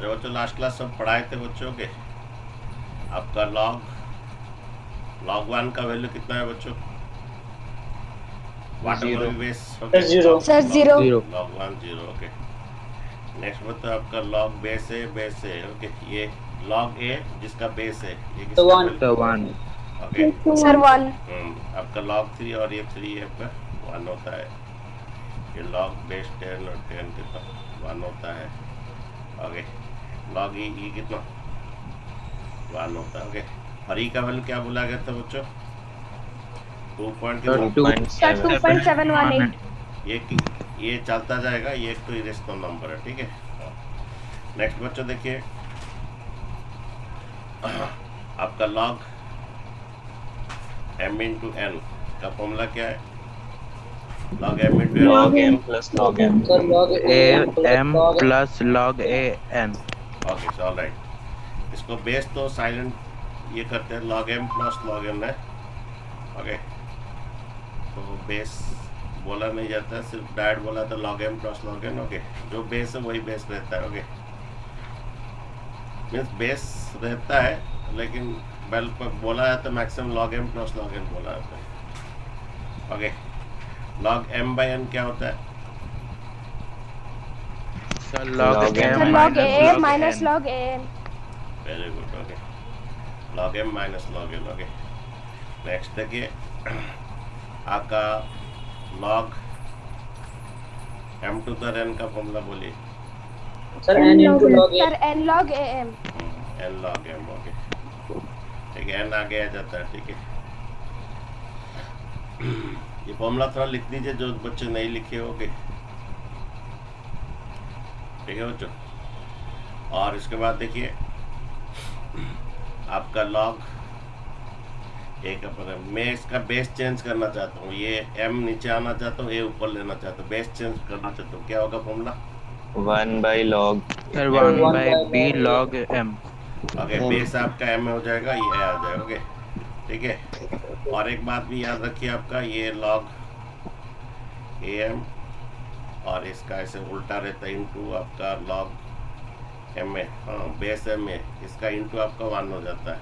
अच्छा बच्चों, last class सब पढ़ाए थे बच्चों के। आपका लॉग वन का वैल्यू कितना है बच्चों? Whatever zero. We base, okay, sir zero. Log one zero, okay. Next बताओ, आपका लॉग बेस है, ओके। ये लॉग ए जिसका बेस है, ये किसका one. Value? One. Okay. Sir one. आपका लॉग थ्री और ये थ्री आपका वन होता है। ये लॉग बेस 10 और 10 कितना वन होता है, ओके। लॉग ई कितना वन होता है, ओके। और ई का वैल्यू क्या बोला गया था बच्चों? 2 पॉइंट कितना? 2.718। ये चलता जाएगा, ये एक तो इरेशनल नंबर है, ठीक है। नेक्स्ट बच्चों देखिए, आपका लॉग m इंटू एन का फॉर्मूला क्या है? लॉग m इंटू एन, log M plus log M. Sir log M plus log A N. Okay, all right. इसको बेस तो साइलेंट ये करते हैं, log m plus log n है, ओके। तो बेस बोला नहीं जाता, सिर्फ डायरेक्ट बोला था log m plus log n, okay. जो बेस है वही बेस रहता है, ओके। मीन्स बेस रहता है, लेकिन बोला जाता है maximum log m plus log n बोला जाता है, okay. Log m by n क्या होता है? Sir log log A minus log A N. Very good, okay. Log m minus log n, okay. Next देखिए, आपका log m to the n का formula बोलिए। Sir N into log A. Sir N log A M. n log m, okay, ठीक है। n आगे आ जाता है, ठीक है। ये फॉर्मूला थोड़ा लिख दीजिए जो बच्चे नहीं लिखे होंगे, ठीक है बच्चों। और इसके बाद देखिए, आपका लॉग एक पर मैं इसका बेस चेंज करना चाहता हूँ, ये m नीचे आना चाहता हूँ, a ऊपर लेना चाहता हूँ, बेस चेंज करना चाहता हूँ, क्या होगा formula? 1 by log. Sir 1 by B log M. Okay, base आपका m हो जाएगा, ये a आ जाएगा, ओके, ठीक है। और एक बात भी याद रखिए, आपका ये लॉग am और इसका ऐसे उल्टा रहता है, इंटू आपका लॉग m है, हाँ बेस m है, इसका इंटू आपका 1 हो जाता है,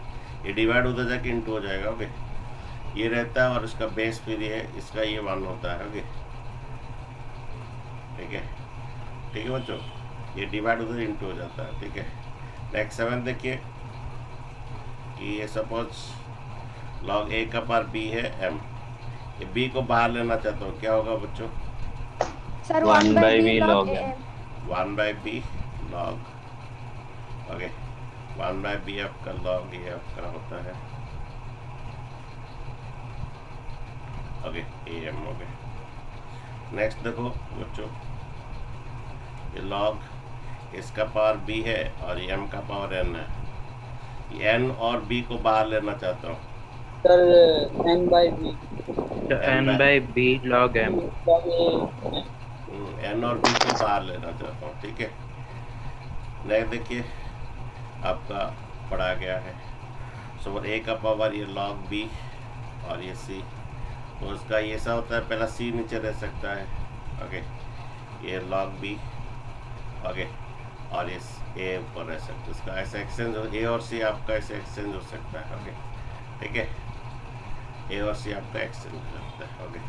ये डिवाइड उधर जाके इंटू हो जाएगा, ओके। ये रहता है और इसका बेस फिर ये इसका ये 1 होता है, ओके, ठीक है बच्चों। ये डिवाइड उधर इंटू हो जाता है, ठीक है। नेक्स्ट 7 देखिए कि ये सपोज लॉग a का पावर b है m, ये b को बाहर लेना चाहता हूँ, क्या होगा बच्चों? Sir 1 by B log A M. M. 1 by b log, okay. 1 by b आपका लॉग ये आपका होता है, ओके, am, ओके। नेक्स्ट देखो बच्चों, ये लॉग इसका पावर b है और ये m का पावर n है, ये n और b को बाहर लेना चाहता हूँ, sir N by B. N by B log M. Log A. n और b को बाहर लेना चाहता हूँ, ठीक है। नेक्स्ट देखिए, आपका पढ़ा गया है, सो a का पावर ये लॉग b और ये c, तो उसका ये ऐसा होता है, पहला c नीचे रह सकता है, ओके, ये लॉग b, ओके, और ये a ऊपर रह सकता है, उसका ऐसा एक्सचेंज हो, a और c आपका ऐसे एक्सचेंज हो सकता है, ओके, ठीक है। a और c आपका एक्सचेंज हो सकता है, ओके।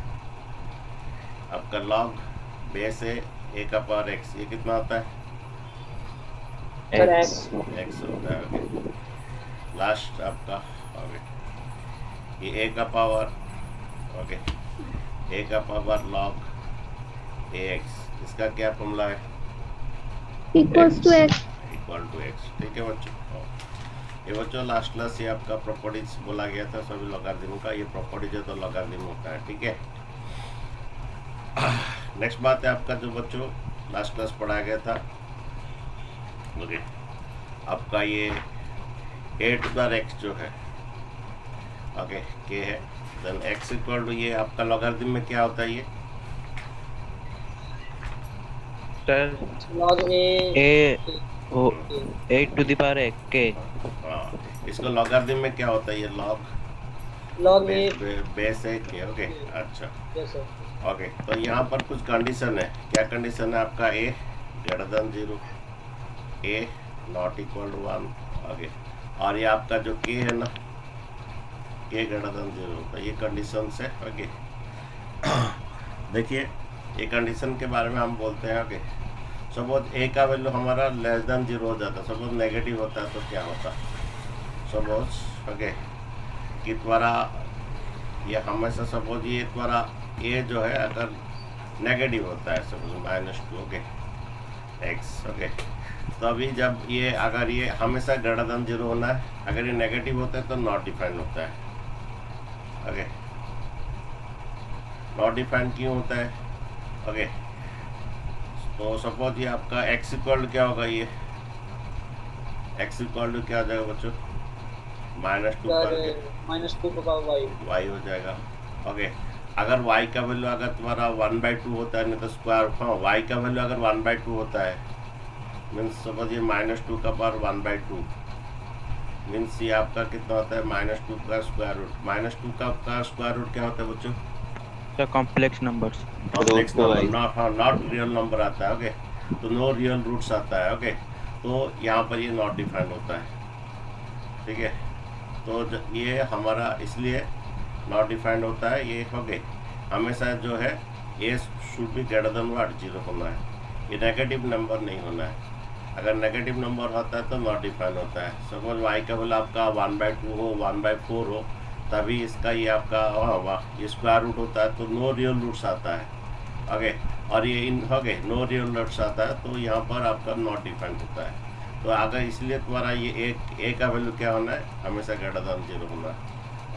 आपका लॉग बेस है a का पावर x, ये कितना होता है? सर x होता है, ओके। लास्ट आपका, ओके, ये a का पावर, ओके, a का पावर लॉग ax, इसका क्या फॉर्मूला है? Equals to X. Equal to x, ठीक है बच्चों। ये बच्चों लास्ट क्लास ये आपका प्रॉपर्टीज बोला गया था सभी लॉगरिथम का, ये प्रॉपर्टीज है तो लॉगरिथम होता है, ठीक है। नेक्स्ट बात है आपका जो बच्चों लास्ट क्लास पढ़ाया गया था, ओके, आपका ये a टू द x जो है, ओके, k है, देन x इक्वल टू ये आपका लॉगरिथम में क्या होता है ये? Sir log A O 8 to the power k। हाँ, इसको लॉगरिथम में क्या होता है ये लॉग लॉग ए। बेस है k, ओके, अच्छा, यस सर। ओके। तो यहाँ पर कुछ कंडीशन है, क्या कंडीशन है आपका? a greater than 0, a not equal to 1। Okay, और ये आपका जो के है ना, के ग्रेटर देन 0 होता है, ये कंडीशन है। ओके देखिए, ये कंडीशन के बारे में हम बोलते हैं। ओके, सपोज ए का वैल्यू हमारा लेस देन 0 हो जाता है, सपोज नेगेटिव होता है तो क्या होता है, सपोज ओके कि द्वारा ये हमेशा सपोज ये द्वारा ए जो है अगर नेगेटिव होता है, सपोज -2 ओके एक्स। ओके, तो अभी जब ये अगर ये हमेशा ग्रेटर देन 0 होना है, अगर ये नेगेटिव होता है तो नॉट डिफाइंड होता है। ओके, नॉट डिफाइंड क्यों होता है? ओके, तो सपोज ये आपका एक्स इक्वल क्या होगा, ये एक्स इक्वल टू क्या हो जाएगा बच्चों, -2 का वाई हो जाएगा। ओके, अगर वाई का वैल्यू अगर तुम्हारा 1/2 होता है, नहीं तो स्क्वायर, हाँ वाई का वैल्यू अगर 1/2 होता है, मीन्स सपोज ये -2 का पावर 1/2 मीन्स ये आपका कितना होता है, -2 का स्क्वायर रूट। -2 का स्क्वायर रूट क्या होता है बच्चों? Complex numbers, complex number, not real number आता है। ओके, तो नो रियल रूट्स आता है। ओके, तो यहाँ पर ये नॉट डिफाइंड होता है। ठीक है, तो ये हमारा इसलिए नॉट डिफाइंड होता है ये। ओके, हमेशा जो है A should be greater than what, 0 होना है, ये नेगेटिव नंबर नहीं होना है। अगर नेगेटिव नंबर होता है तो नॉट डिफाइंड होता है। सपोज वाई का वैल्यू आपका 1/2 हो, 1/4 हो, तभी इसका ये आपका ये स्क्वायर रूट होता है, तो नो रियल रूट्स आता है। ओके, और ये इन ओके नो रियल रूट्स आता है, तो यहाँ पर आपका नॉट डिफाइंड होता है। तो अगर इसलिए तुम्हारा ये ए का वैल्यू क्या होना है, हमेशा ग्रेटर देन 0 होना है।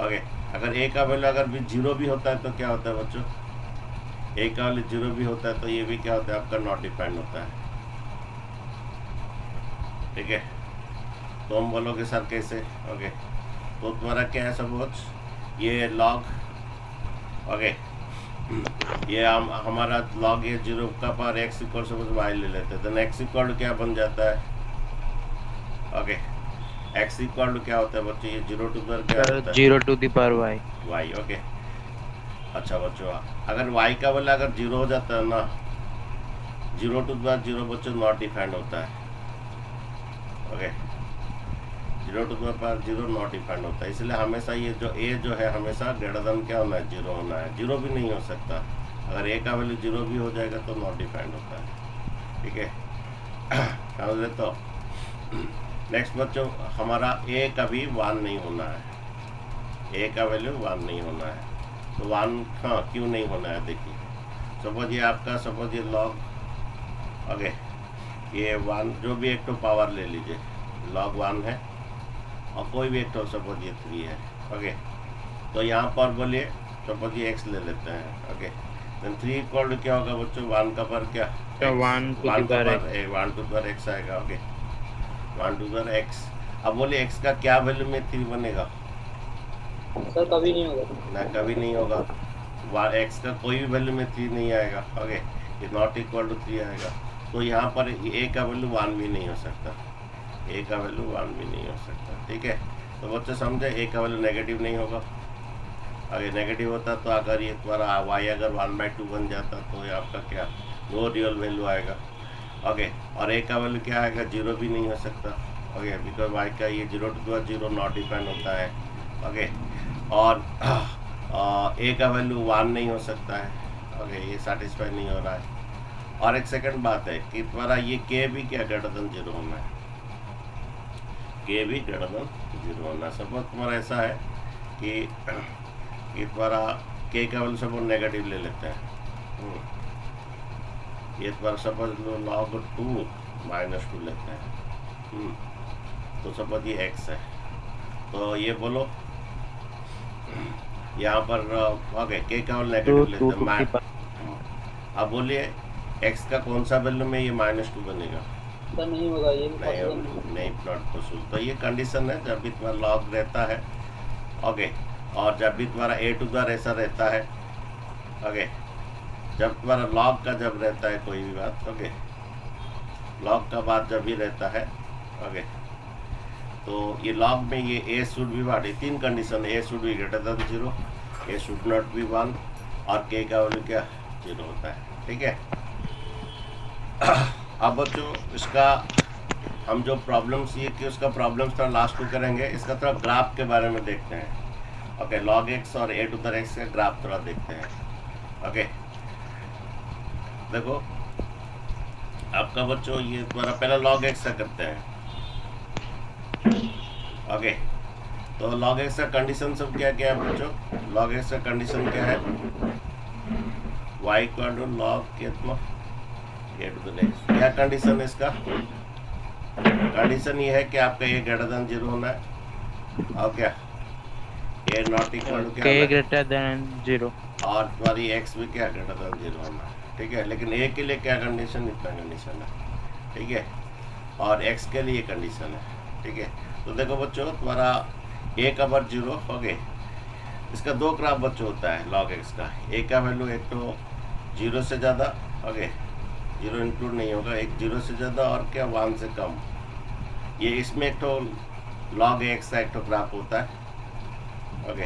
ओके, अगर ए का वैल्यू अगर भी 0 भी होता है तो क्या होता है बच्चों, ए का वैल्यू 0 भी होता है तो ये भी क्या होता है, आपका नॉट डिफाइंड होता है। ठीक है, तो हम बोलोगे सर कैसे? ओके, तो तुम्हारा क्या है, सपोज ये लॉग, ओके ये हमारा लॉग ये 0 का power X equal suppose Y ले लेते हैं, तो एक्स इक्वल क्या बन जाता है? ओके, एक्स इक्वल क्या होता है बच्चों, ये 0 टू द क्या होता है, 0 to the power y। Y. Okay, अच्छा बच्चों, अगर वाई का वैल्यू अगर 0 हो जाता है ना, 0 टू द 0 बच्चों नॉट डिफाइंड होता है। Okay, 0 to the power 0 not defined होता है, इसलिए हमेशा ये जो ए जो है हमेशा ग्रेटर देन क्या होना है, 0 होना है। 0 भी नहीं हो सकता, अगर ए का वैल्यू 0 भी हो जाएगा तो नॉट डिफाइंड होता है। ठीक है, समझ ले। तो नेक्स्ट बच्चों, हमारा ए कभी 1 नहीं होना है, ए का वैल्यू 1 नहीं होना है। तो 1 हाँ क्यों नहीं होना है, देखिए सपोज ये आपका सपोज ये लॉग, ओके ये 1 जो भी एक तो पावर ले लीजिए, लॉग 1 है और कोई भी एक तो सपोज ये 3 है। ओके, तो यहाँ पर बोलिए सपोज ये x ले लेते हैं। ओके, देन 3 इक्वल टू क्या होगा बच्चों, 1 का पर क्या, 1 to the power x आएगा। Okay, 1 to the x। अब बोलिए x का क्या वैल्यू में 3 बनेगा? सर कभी नहीं होगा ना, कभी नहीं होगा। x का कोई भी वैल्यू में 3 नहीं आएगा। ओके, ये नॉट इक्वल टू 3 आएगा, तो यहाँ पर a का वैल्यू 1 भी नहीं हो सकता, a का वैल्यू 1 भी नहीं हो सकता। ठीक है, तो बच्चे समझे, a का वैल्यू नेगेटिव नहीं होगा। अगर नेगेटिव होता तो अगर ये तुम्हारा y अगर 1/2 बन जाता तो ये आपका क्या, नो रियल वैल्यू आएगा। ओके, और a का वैल्यू क्या आएगा, 0 भी नहीं हो सकता। ओके, बिकॉज y का ये 0 to 0 नॉट डिफाइंड होता है। ओके, और a का वैल्यू 1 नहीं हो सकता है। ओके, ये सेटिस्फाई नहीं हो रहा है। और एक सेकंड बात है कि तुम्हारा ये k भी क्या ग्रेटर देन 0 होना है, k भी ग्रेटर देन 0 होना है। सपोज तुम्हारा ऐसा है कि तुम्हारा k का वैल्यू सपोज नेगेटिव ले लेते हैं, ये तुम्हारा सपोज log 2 -2 लेते हैं, तो सपोज ये x है, तो ये बोलो यहाँ पर ओके k का वैल्यू नेगेटिव लेते हैं। अब बोलिए x का कौन सा वैल्यू में ये -2 बनेगा? सर नहीं होगा, ये नहीं नॉट पॉसिबल। तो ये कंडीशन है जब भी तुम्हारा लॉग रहता है। ओके, और जब भी तुम्हारा a टू द ऐसा रहता है। ओके, जब तुम्हारा लॉग का जब रहता है कोई भी बात, ओके लॉग का बात जब भी रहता है, ओके तो ये लॉग में ये a should be what, 3 condition, a should be greater than 0, a should not be 1 और k का वैल्यू क्या 0 होता है। ठीक है, अब बच्चों इसका हम जो प्रॉब्लम्स ये कि उसका प्रॉब्लम्स थोड़ा लास्ट को करेंगे, इसका थोड़ा ग्राफ के बारे में देखते हैं। ओके, log x और a टू द x का ग्राफ थोड़ा देखते हैं। ओके, देखो आपका बच्चों ये तुम्हारा पहला log x का करते हैं। ओके, तो log x का कंडीशन सब क्या क्या है बच्चों? log x का कंडीशन क्या है? y इक्वल टू log कितना a टू द x। क्या कंडीशन है इसका? कंडीशन ये है कि आपका a ग्रेटर देन 0 होना है, और क्या a नॉट इक्वल टू क्या k होना है? greater than 0। और तुम्हारी x भी क्या ग्रेटर देन 0 होना है, ठीक है। लेकिन a के लिए क्या कंडीशन? इतना कंडीशन है, ठीक है, और x के लिए कंडीशन है, ठीक है। तो देखो बच्चों तुम्हारा a का वर्ग 0 हो गए। इसका दो ग्राफ बच्चों होता है log x का। a का वैल्यू एक तो 0 से ज़्यादा, ओके 0 इंक्लूड नहीं होगा, एक 0 से ज़्यादा और क्या 1 से कम। ये इसमें एक तो log x का एक तो ग्राफ होता है, ओके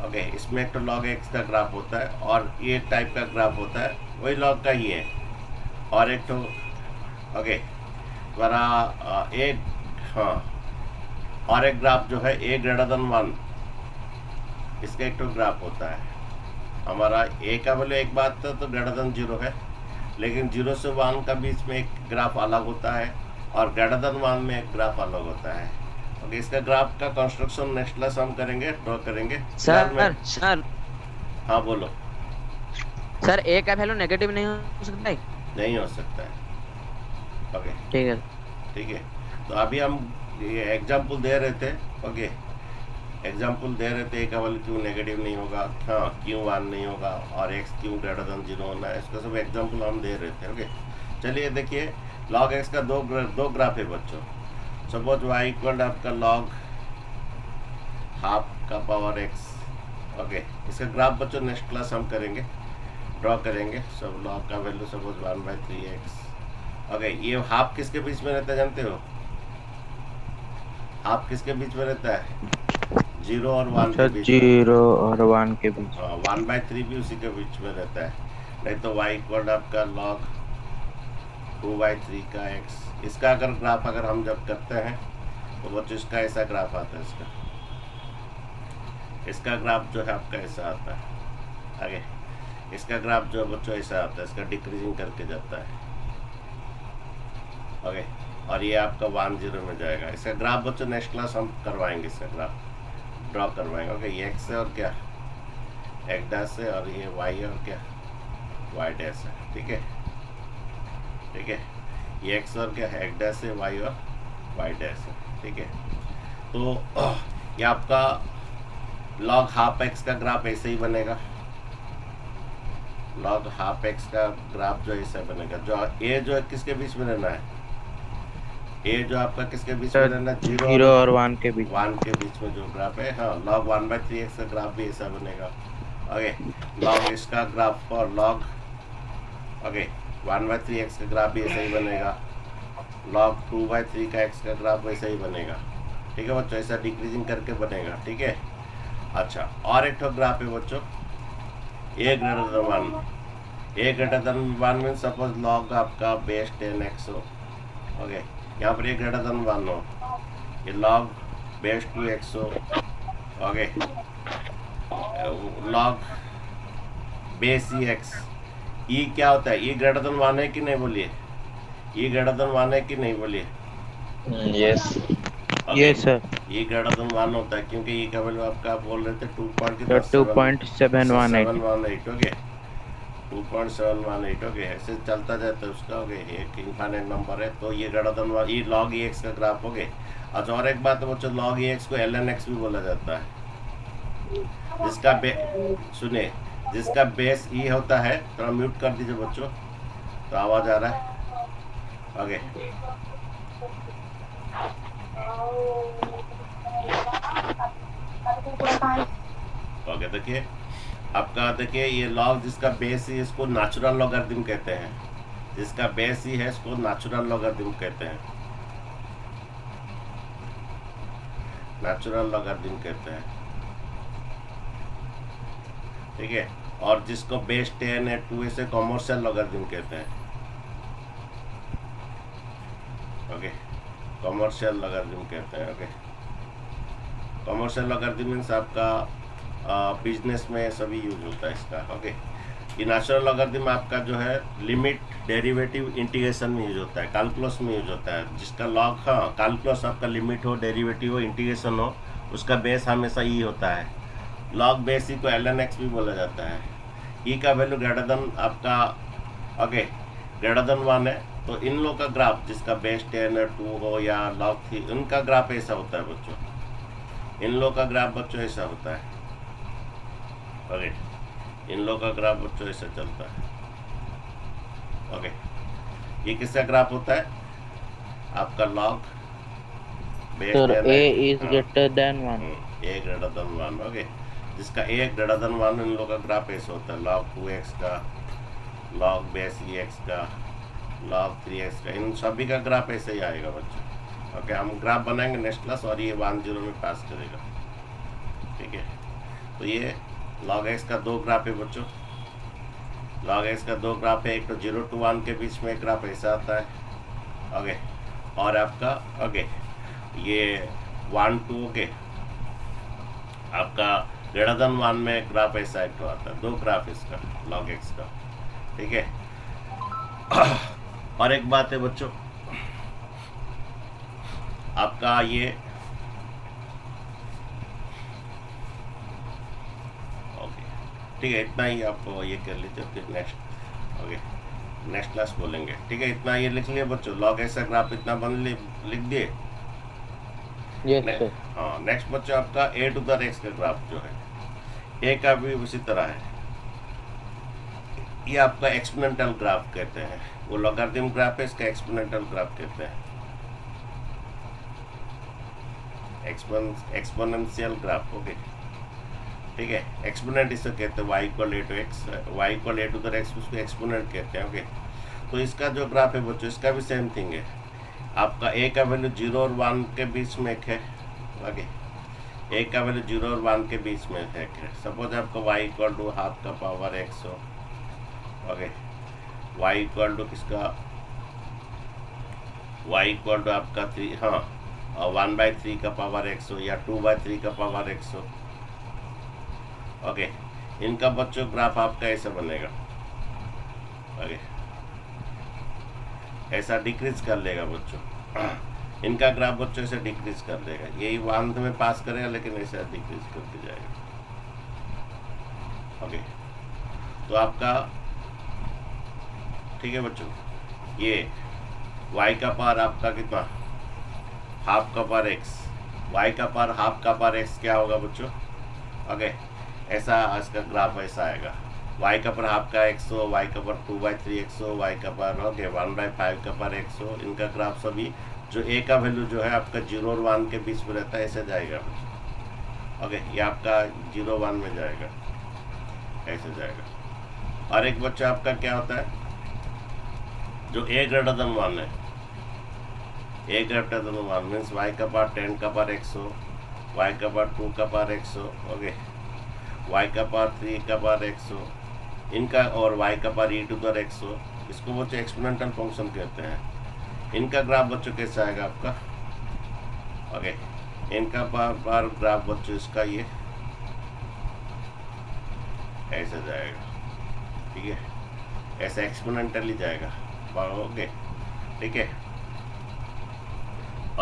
ओके, इसमें एक तो log x का ग्राफ होता है और ये टाइप का ग्राफ होता है, वही log का ही है। और एक तो ओके तुम्हारा एक, हाँ, और एक ग्राफ जो है a ग्रेटर देन 1, इसका एक तो ग्राफ होता है। हमारा a का वैल्यू एक बात तो ग्रेटर देन 0 है, लेकिन 0 से 1 का बीच में एक ग्राफ अलग होता है और ग्रेटर देन 1 में एक ग्राफ अलग होता है। ओके, इसका ग्राफ का कंस्ट्रक्शन नेक्स्ट क्लास हम करेंगे, ड्रॉ करेंगे। सर हाँ बोलो। सर a का वैल्यू नेगेटिव नहीं हो सकता है? नहीं हो सकता है। ओके ठीक है। ठीक है, तो अभी हम ये एग्जाम्पल दे रहे थे। ओके, एग्जाम्पल दे रहे थे a का वैल्यू क्यों नेगेटिव नहीं होगा, हाँ क्यों 1 नहीं होगा और x क्यों ग्रेटर देन 0 होना है, इसका सब एग्जाम्पल हम दे रहे थे। ओके, चलिए देखिए log x का दो ग्राफ है बच्चों। सपोज y इक्वल आपका log हाफ का पावर x। ओके, इसका ग्राफ बच्चों नेक्स्ट क्लास हम करेंगे, ड्रॉ करेंगे। सब log का वैल्यू सपोज 1/3x। ओके, ये हाफ किसके बीच में रहता है जानते हो? हाफ किसके बीच में रहता है? 0 और 1 के बीच में। 0 और 1 के बीच। 1/3 भी उसी के बीच में रहता है। नहीं तो y इक्वल आपका log 2/3 का x। इसका अगर ग्राफ अगर हम जब करते हैं तो बच्चों इसका ऐसा ग्राफ आता है। इसका ग्राफ जो है आपका ऐसा आता है। आगे इसका ग्राफ जो है बच्चों ऐसा आता है, इसका डिक्रीजिंग करके जाता है। ओके, और ये आपका 1 0 में जाएगा। इसका ग्राफ बच्चों नेक्स्ट क्लास हम करवाएंगे, इसका ग्राफ ड्रॉ करवाएंगे। ओके, ये x है और क्या x डैश है और ये y है और क्या y डैश है, ठीक है ठीक है। ये x और क्या है x डैश है, y और y डैश है, ठीक है। तो ये आपका log हाफ x का ग्राफ ऐसे ही बनेगा। log हाफ x का ग्राफ जो ऐसा बनेगा। जो a जो है किसके बीच में रहना है? a जो आपका किसके बीच में रहना है? 0 और 1 के बीच। 1 के बीच में जो ग्राफ है, हाँ log 1/3x का ग्राफ भी ऐसा बनेगा। ओके, log इसका ग्राफ और log ओके 1/3x का ग्राफ भी ऐसा ही बनेगा। log 2/3 का x का ग्राफ वैसा ही बनेगा, ठीक है बच्चों, ऐसा डिक्रीजिंग करके बनेगा, ठीक है। अच्छा, और एक तो ग्राफ है बच्चों a greater then 1। a greater then 1 mean suppose log आपका बेस 10x हो। ओके, यहाँ पर a ग्रेटर देन 1 हो, ये log बेस 2x हो। Okay, log base x। e क्या होता है? e ग्रेटर देन 1 है कि नहीं बोलिए? e ग्रेटर देन 1 है कि नहीं बोलिए? Yes yes sir. e greater than 1 होता है क्योंकि e का वैल्यू आपका आप बोल रहे थे 2.718। ओके 2.718। ओके, ऐसे चलता जाता है उसका। ओके, एक इनफाइनाइट नंबर है तो ये greater than 1 e log ex का ग्राफ। ओके, अच्छा और एक बात है बच्चों, log ex को ln x भी बोला जाता है। जिसका सुनिए, जिसका बेस e होता है, थोड़ा म्यूट कर दीजिए बच्चों, तो आवाज आ रहा है। ओके, ओके देखिए आपका, देखिए ये log जिसका बेस ही, इसको नेचुरल लॉगरिथम कहते हैं। जिसका बेस ही है इसको नेचुरल लॉगरिथम कहते हैं, नेचुरल लॉगरिथम कहते हैं, ठीक है। और जिसको बेस 10 है 2 इसे कॉमर्शियल लॉगरिथम कहते हैं। ओके, कॉमर्शियल लॉगरिथम कहते हैं। ओके, कॉमर्शियल लॉगरिथम मीन्स आपका बिजनेस में सभी यूज होता है इसका। ओके, ये नेचुरल लॉगरिथम आपका जो है लिमिट, डेरिवेटिव, इंटीग्रेशन में यूज होता है, कैलकुलस में यूज होता है। जिसका लॉग, हाँ, कैलकुलस आपका लिमिट हो, डेरिवेटिव हो, इंटीग्रेशन हो, उसका बेस हमेशा ई होता है। लॉग बेस ई को ln(x) भी बोला जाता है। ई का वैल्यू ग्रेटर देन आपका, ओके, ग्रेटर देन 1 है तो इन लोग का ग्राफ जिसका बेस 10 और 2 हो या लॉग 3, उनका ग्राफ ऐसा होता है बच्चों। इन लोग का ग्राफ बच्चों ऐसा होता है। ओके, इन लोग का ग्राफ बच्चों ऐसा चलता है। ओके, ये किसका ग्राफ होता है? आपका लॉग बेस Sir, 10 A है। is हाँ, greater than 1. a greater then 1। Okay, जिसका a ग्रेटर देन 1 इन लोग का ग्राफ ऐसा होता है। log 2x का, log बेस x का, log 3x का, इन सभी का ग्राफ ऐसे ही आएगा बच्चों। ओके, हम ग्राफ बनाएंगे नेक्स्ट क्लास और ये 1-0 में पास करेगा। ठीक है, तो ये log x का 2 ग्राफ है बच्चों। log x का 2 ग्राफ है, एक तो 0 to 1 के बीच में ग्राफ ऐसा आता है। ओके, और आपका ओके ये 1 to ओके आपका ग्रेटर देन 1 में ग्राफ ऐसा एक तो आता है। 2 ग्राफ इसका log x का। ठीक है, और एक बात है बच्चों, आपका ये ओके, ठीक है, इतना ही आप ये कर लीजिए। फिर नेक्स्ट ओके नेक्स्ट क्लास बोलेंगे। ठीक है, इतना ये लिख लिया बच्चों, log x का ग्राफ इतना लिख दिए। Yes, sir. हाँ, नेक्स्ट बच्चों आपका a to the x का ग्राफ जो है, a का भी उसी तरह है। ये आपका एक्सपोनेंशियल ग्राफ कहते हैं। वो लॉगरिथम ग्राफ है, इसका एक्सपोनेंशियल ग्राफ कहते हैं। Exponential graph. ओके, ठीक है, एक्सपोनेंट इसे कहते हैं, y = a to x, y = a to the x, उसको एक्सपोनेंट कहते हैं। ओके, तो इसका जो ग्राफ है बच्चों, इसका भी सेम थिंग है। आपका a का वैल्यू 0 और 1 के बीच में एक है। ओके, a का वैल्यू 0 और 1 के बीच में एक है। सपोज आपका y = ½ का पावर x हो। ओके, y = किसका, y = आपका 3, हाँ, 1/3 का पावर x हो या 2/3 का पावर x हो। ओके, इनका बच्चों ग्राफ आपका ऐसा बनेगा। ओके, ऐसा डिक्रीज कर लेगा बच्चों। इनका ग्राफ बच्चों ऐसे डिक्रीज कर देगा, यही 1 में पास करेगा लेकिन ऐसा डिक्रीज करके जाएगा। ओके, तो आपका ठीक है बच्चों, ये y का पावर आपका कितना, ½ का पावर x, y का पावर ½ का पावर x क्या होगा बच्चों? ओके, ऐसा इसका ग्राफ ऐसा आएगा। y का पावर ½ का x हो, y का पावर 2/3x हो, y का पावर ओके 1/5 का पावर x हो। इनका ग्राफ सभी जो a का वैल्यू जो है आपका 0 और 1 के बीच में रहता है, ऐसे जाएगा। ओके, ये आपका 0-1 में जाएगा, ऐसे जाएगा। और एक बच्चा आपका क्या होता है, जो a ग्रेटर देन 1 है, a greater then 1 means y का पावर 10 का पावर x हो, y का पावर 2 का पावर x हो। ओके, y का पावर 3 का पावर x हो, इनका और y का power e to the x हो। इसको बच्चों एक्सपोनेंशियल फंक्शन कहते हैं। इनका ग्राफ बच्चों कैसा आएगा आपका? ओके, इनका पावर ग्राफ बच्चों इसका ये ऐसे जाएगा। ठीक है, ऐसा एक्सपोनेंशियली जाएगा। ओके, ठीक है,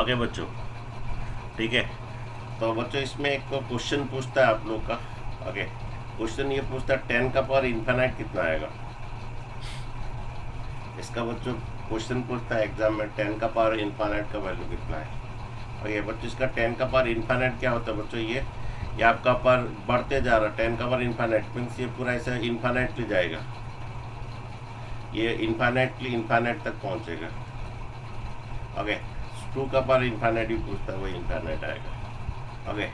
ओके बच्चों, ठीक है। तो बच्चों इसमें एक क्वेश्चन पूछता है आप लोग का। ओके, क्वेश्चन ये पूछता है 10 का पावर इनफाइनाइट कितना आएगा। इसका बच्चों क्वेश्चन पूछता है एग्जाम में, 10 का पावर इनफाइनाइट का वैल्यू कितना है। ओके बच्चों, इसका 10 का पावर इनफाइनाइट क्या होता है बच्चों? ये आपका पावर बढ़ते जा रहा है। 10 का पावर इनफाइनाइट मीन्स ये पूरा ऐसा इनफाइनाइटली जाएगा, ये इनफाइनाइट तक पहुंचेगा। ओके, 2 का पावर इनफाइनाइट भी पूछता है, वही इनफाइनाइट आएगा। ओके,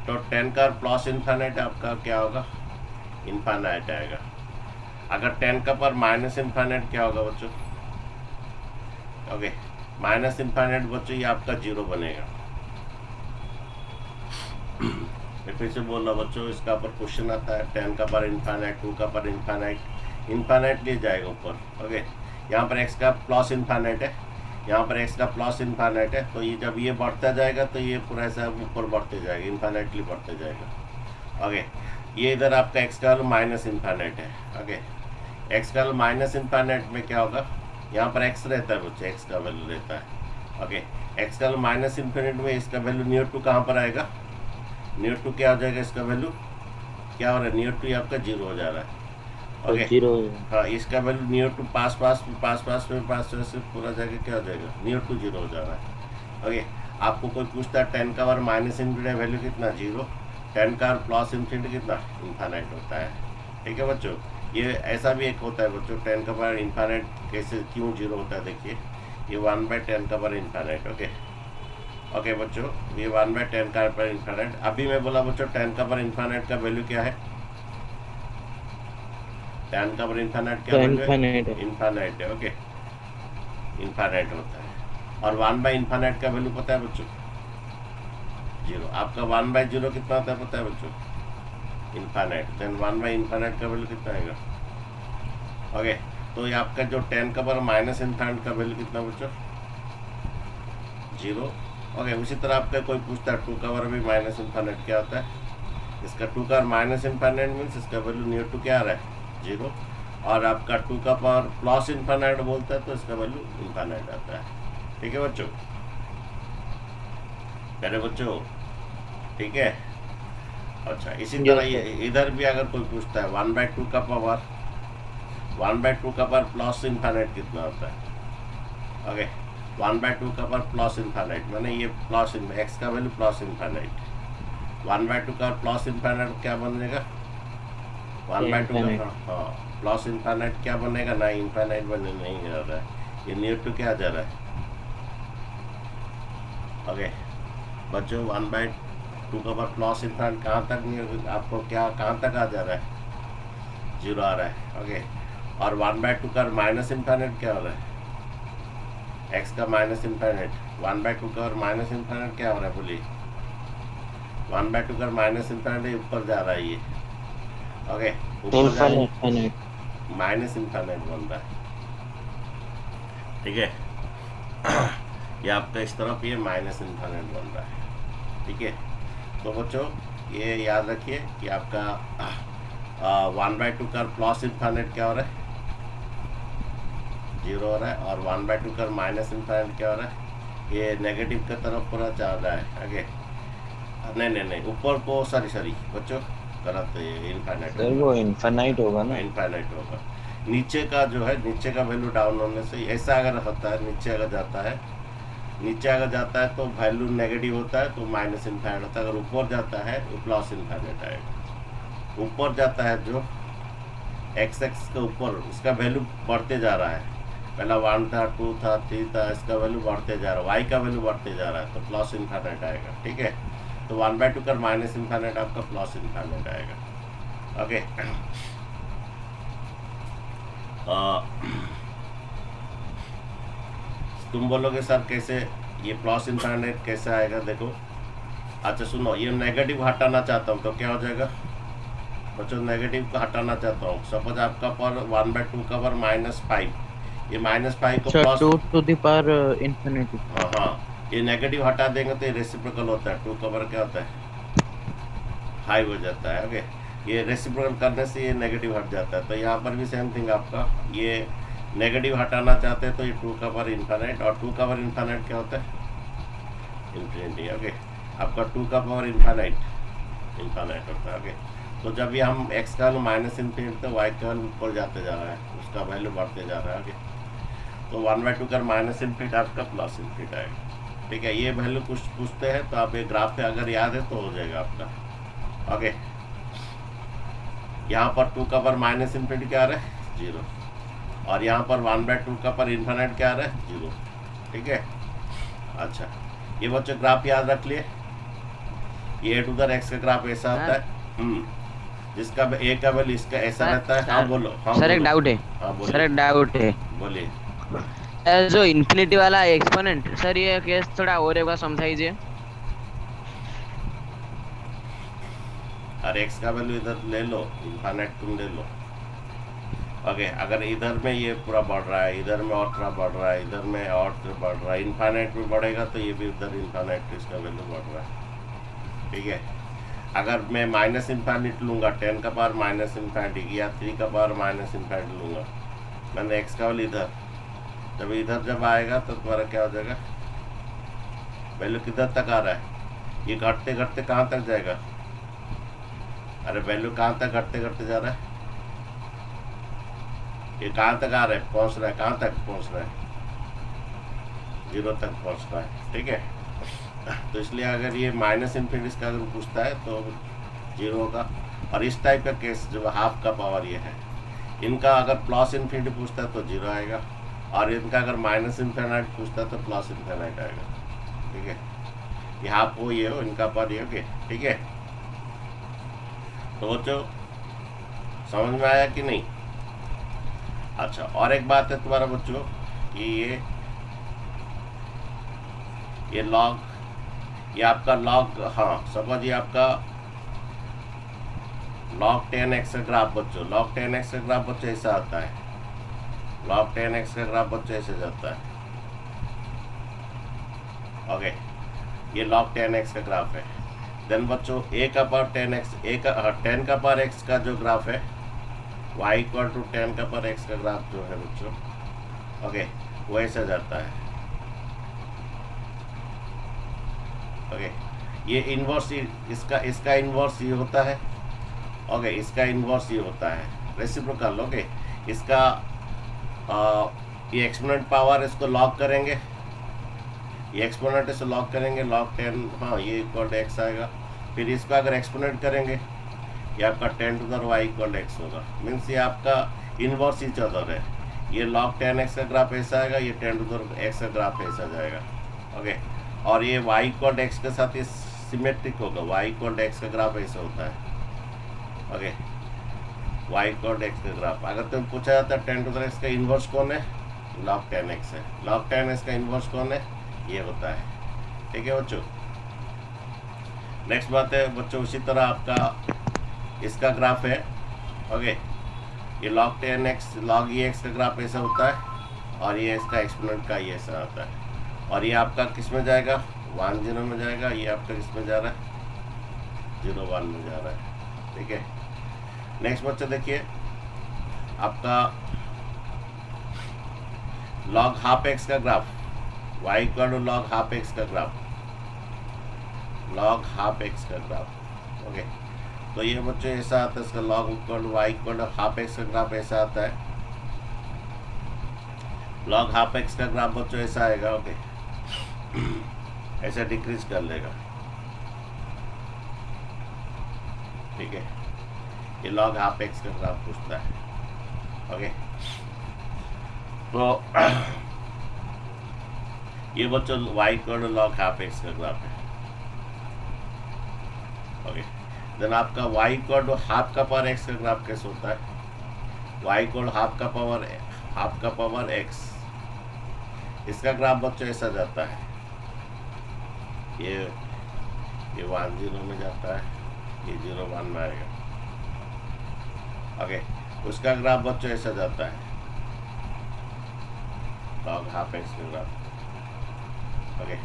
तो 10 का प्लस इनफाइनाइट आपका क्या होगा? इनफाइनाइट आएगा। अगर 10 का पावर माइनस इनफाइनाइट क्या होगा बच्चों? ओके, माइनस इनफाइनाइट बच्चों ये आपका 0 बनेगा। मैं फिर से बोल रहा बच्चों, इसका पर क्वेश्चन आता है 10 का पावर इनफाइनाइट, 2 का पावर इनफाइनाइट, इनफाइनाइट ले जाएगा ऊपर। ओके, यहाँ पर x का प्लस इनफाइनाइट है, यहाँ पर x का प्लस इन्फाइनाइट है, तो ये जब ये बढ़ता जाएगा तो ये पूरा ऐसा ऊपर बढ़ते जाएगा, इन्फाइनाइटली बढ़ते जाएगा। ओके, ये इधर आपका x का वैल्यू माइनस इन्फाइनाइट है। ओके, x का वैल्यू माइनस इन्फाइनाइट में क्या होगा, यहाँ पर x रहता है बच्चे, x का वैल्यू रहता है। ओके, x का वैल्यू माइनस इन्फाइनाइट में इसका वैल्यू नियर टू कहाँ पर आएगा, नियर टू क्या हो जाएगा, इसका वैल्यू क्या हो रहा है, नियर टू आपका 0 हो जा रहा है। ओके, 0 हाँ, इसका वैल्यू नियर टू पास से पूरा जाके क्या हो जाएगा, नियर टू 0 हो जा रहा है। ओके, आपको कोई पूछता है 10 का पावर माइनस इन्फिनिटी वैल्यू कितना, 0, 10 का प्लस इन्फिनिटी कितना, इन्फाइनाइट होता है। ठीक है बच्चों, ये ऐसा भी एक होता है बच्चों, 10 का पावर इन्फाइनाइट कैसे क्यों 0 होता है, देखिए ये 1/10 का पावर इन्फाइनाइट। ओके बच्चों, ये 1/10 का पावर इन्फाइनाइट। अभी मैं बोला बच्चों 10 का पावर इन्फाइनाइट का वैल्यू क्या है, 10 का पावर इन्फाइनाइट क्या वैल्यू है, इन्फाइनाइट है। ओके, इन्फाइनाइट होता है। और 1/इन्फाइनाइट का वैल्यू पता है बच्चों, 0। आपका 1/0 कितना होता है पता है बच्चों, इन्फाइनाइट। देन 1/इन्फाइनाइट का वैल्यू कितना आएगा। ओके, तो ये आपका जो 10 का पावर माइनस इन्फाइनाइट का वैल्यू कितना बच्चों, 0। ओके, उसी तरह आपका कोई पूछता है 2 का पावर भी माइनस इन्फाइनाइट क्या होता है, इसका 2 का माइनस इन्फाइनाइट मीन्स इसका वैल्यू नियर टू क्या आ रहा है, 0। और आपका 2 का पावर प्लस इन्फाइनाइट बोलता है तो इसका वैल्यू इन्फाइनाइट आता है। ठीक है बच्चों, मेरे बच्चों, ठीक है। अच्छा, इसी तरह ये इधर भी अगर कोई पूछता है 1/2 का पावर, 1/2 का पावर प्लस इन्फाइनाइट कितना होता है। ओके, 1/2 का पावर प्लस इन्फाइनाइट माने ये प्लस x का वैल्यू प्लस इन्फाइनाइट, 1/2 का प्लस इन्फाइनाइट क्या बनेगा, 1/2 का, हाँ, प्लस इन्फाइनाइट क्या बनेगा, ना इन्फाइनाइट बने नहीं जा रहा है, ये नियर टू क्या जा रहा है। ओके बच्चों, 1/2 का पावर प्लस इन्फाइनाइट कहाँ तक नहीं, आपको क्या कहाँ तक आ जा रहा है, 0 आ रहा है। ओके, और 1/2 का माइनस इन्फाइनाइट क्या हो रहा है, x का माइनस इन्फाइनाइट, 1/2 का और माइनस इन्फाइनाइट क्या हो रहा है बोलिए, 1/2 का माइनस इन्फाइनाइट ऊपर जा रहा है ये। ओके, ऊपर माइनस इन्फाइनाइट बन रहा है। ठीक है, ये आपका इस तरफ ये माइनस इन्फाइनाइट बन रहा है। ठीक है, तो बच्चों ये याद रखिए कि आपका 1/2 का प्लस इन्फाइनाइट क्या हो रहा है, 0 हो रहा है, और 1/2 का माइनस इन्फाइनाइट क्या हो रहा है, ये नेगेटिव की तरफ पूरा जा रहा है। आगे नहीं ऊपर को, सॉरी बच्चों गलत है, ये इन्फाइनाइट, वो इन्फिनाइट होगा ना, इन्फाइनाइट होगा। नीचे का जो है, नीचे का वैल्यू डाउन होने से ऐसा अगर होता है, नीचे अगर जाता है तो वैल्यू नेगेटिव होता है तो माइनस इन्फाइनाइट होता है, अगर ऊपर जाता है तो प्लस इन्फाइनाइट आएगा। ऊपर जाता है जो x के ऊपर, इसका वैल्यू बढ़ते जा रहा है, पहला 1 था, 2 था, 3 था, इसका वैल्यू बढ़ते जा रहा है, y का वैल्यू बढ़ते जा रहा है तो प्लस इन्फाइनाइट आएगा। ठीक है, तो 1/2 का माइनस इन्फाइनाइट आपका प्लस इन्फाइनाइट आएगा। ओके, तुम बोलोगे सर कैसे ये प्लस इन्फाइनाइट कैसे आएगा, देखो। अच्छा सुनो, ये नेगेटिव हटाना चाहता हूँ तो क्या हो जाएगा बच्चों, नेगेटिव को हटाना चाहता हूँ। सपोज आपका पर 1/2 का पर -5, ये -5 को plus 2 to the power infinity, हाँ, ये नेगेटिव हटा देंगे तो ये रेसिप्रोकल होता है, 2 का पावर क्या होता है, 5 हो जाता है। ओके, ये रेसिप्रोकल करने से ये नेगेटिव हट जाता है, तो यहाँ पर भी सेम थिंग आपका, ये नेगेटिव हटाना चाहते हैं तो ये 2 का पावर इन्फिनिट, और 2 का पावर इन्फिनिट क्या होता है, इन्फिनिटी। ओके, आपका 2 का पावर इन्फिनिट होता है। ओके, तो जब ये हम x का वैल्यू माइनस इन्फिनिट तो y का वैल्यू ऊपर जाते जा रहा है, उसका वैल्यू बढ़ते जा रहा है। ओके, तो 1/2 का माइनस इन्फिनिट आपका प्लस इन्फिनिट आएगा। ठीक है, ये वैल्यू कुछ पूछते हैं तो आप ये ग्राफ पे अगर याद है तो हो जाएगा आपका। ओके, यहाँ पर 2 का पावर माइनस इन्फिनिटी क्या आ रहा है, 0, और यहाँ पर 1/2 का पर इन्फिनिट क्या आ रहा है, 0। ठीक है, अच्छा ये बच्चों ग्राफ याद रख लिए, ये टू द x का ग्राफ ऐसा आता है, जिसका a का वैल्यू इसका ऐसा रहता है। हाँ बोलो। हाँ सर, एक डाउट है। हाँ बोलिए। सर, एक डाउट है, बोलिए। जो इन्फिनिटी वाला एक्सपोनेंट, सर ये केस थोड़ा और एक बार समझाइए। और x का वैल्यू इधर ले लो, इन्फिनिट तुम ले लो, ओके, अगर इधर में ये पूरा बढ़ रहा है, इधर में और थोड़ा बढ़ रहा है, इधर में और थोड़ा बढ़ रहा है, इनफाइनाइट में बढ़ेगा तो ये भी उधर इनफाइनाइट इसका वैल्यू बढ़ रहा है। ठीक है, अगर मैं माइनस इनफाइनिट लूँगा 10 का पावर माइनस इनफाइनिट या 3 का पावर माइनस इनफाइनिट लूँगा, मैंने एक्स का वैल्यू इधर, जब इधर जब आएगा तो तुम्हारा क्या हो जाएगा, वैल्यू किधर तक आ रहा है, ये घटते घटते कहाँ तक जाएगा, अरे वैल्यू कहाँ तक घटते घटते जा रहा है, ये कहाँ तक आ रहा है, पहुँच रहा है, कहाँ तक पहुँच रहा है, 0 तक पहुँच रहा है। ठीक है, तो इसलिए अगर ये माइनस इन्फिनिटी का अगर पूछता है तो 0 होगा। और इस टाइप का केस जो हाफ का पावर ये है, इनका अगर प्लस इन्फिनिटी पूछता है तो 0 आएगा, और इनका अगर माइनस इन्फिनाइट पूछता है तो प्लस इन्फिनाइट आएगा। ठीक है, ये हाफ हो ये हो, इनका पावर ये हो। ठीक है, तो बच्चों समझ में आया कि नहीं? अच्छा, और एक बात है तुम्हारा बच्चों कि ये लॉग, ये आपका लॉग, हाँ सपोज ये आपका log 10x का ग्राफ बच्चों, log 10x का ग्राफ बच्चों ऐसा आता है, log 10x का ग्राफ बच्चों ऐसे जाता है। ओके, ये log 10x का ग्राफ है। देन बच्चों a का पावर 10x, 10 का पावर x का जो ग्राफ है, y इक्वल टू 10 का पावर x का ग्राफ जो है बच्चों, ओके, वो ऐसा जाता है। ओके, ये इन्वर्स, इसका इन्वर्स ये होता है। ओके, इसका इन्वर्स ये होता है रेसिप्रोकल। ओके, इसका ये एक्सपोनेंट पावर इसको लॉग करेंगे, ये एक्सपोनेंट इसे लॉग करेंगे, log 10, हाँ ये इक्वल टू x आएगा। फिर इसका अगर एक्सपोनेंट करेंगे, ये आपका 10 to the y equal x होगा, मीन्स ये आपका इन्वर्स ईच अदर है। ये log 10x का ग्राफ ऐसा आएगा, ये 10 टू द x का ग्राफ ऐसा जाएगा। ओके, और ये y इक्वल x के साथ ये सिमेट्रिक होगा, y इक्वल x का ग्राफ ऐसा होता है। ओके, y इक्वल x का ग्राफ, अगर तुम पूछा जाता है 10 टू द x का इन्वर्स कौन है, log 10x है। log 10x का इन्वर्स कौन है, ये होता है। ठीक है बच्चों, नेक्स्ट बात है बच्चों, उसी तरह आपका इसका ग्राफ है। ओके, ये log 10x log EX का ग्राफ ऐसा होता है, और ये इसका एक्सपोनेंट का ये ऐसा आता है, और ये आपका किस में जाएगा, 1 0 में जाएगा, ये आपका किस में जा रहा है, 0 1 में जा रहा है। ठीक है, नेक्स्ट बच्चा देखिए, आपका log हाफ x का graph, y equal to log half x का ग्राफ, log हाफ x का ग्राफ। ओके, तो ये बच्चों ऐसा आता है, इसका log equal to y equal to half x का ग्राफ ऐसा आता है। log हाफ x का ग्राफ बच्चों ऐसा आएगा। ओके, ऐसा डिक्रीज कर लेगा। ठीक है, ये log हाफ x का ग्राफ पूछता है। ओके, तो ये बच्चों y equal to log half x का ग्राफ है। ओके, देन आपका y इक्वल टू हाफ का पावर x का ग्राफ कैसे होता है, y इक्वल हाफ का पावर x, इसका ग्राफ बच्चों ऐसा जाता है, ये 1 0 में जाता है, ये 0 1 में आएगा। ओके, उसका ग्राफ बच्चों ऐसा जाता है, log हाफ x का ग्राफ। ओके,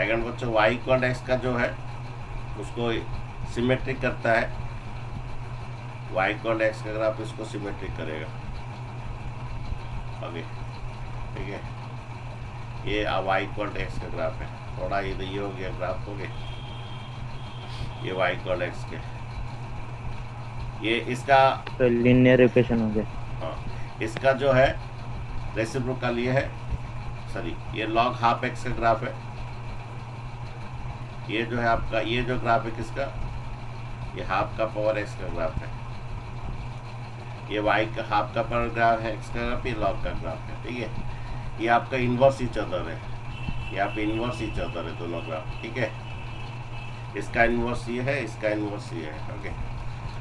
अगर बच्चों y इक्वल x का जो है उसको सिमेट्रिक करता है, y इक्वल x का ग्राफ इसको सिमेट्रिक करेगा। ओके, ठीक है, ये y इक्वल x का ग्राफ है, थोड़ा ये हो गया ग्राफ, हो गया ये y इक्वल x के, ये इसका तो लीनियर इक्वेशन हो गया। हाँ, इसका जो है रेसिप्रोकल ये है, सॉरी ये log हाफ x का ग्राफ है। ये जो है आपका, ये जो ग्राफ है किसका, ये हाफ का पावर x का ग्राफ है, ये y का हाफ का पावर ग्राफ है, x का ग्राफ, ये log का ग्राफ है। ठीक है, ये आपका इन्वर्स ईच अदर है, ये आप इन्वर्स ईच अदर है दोनों ग्राफ। ठीक है, इसका इन्वर्स ये है, इसका इन्वर्स ये है। ओके,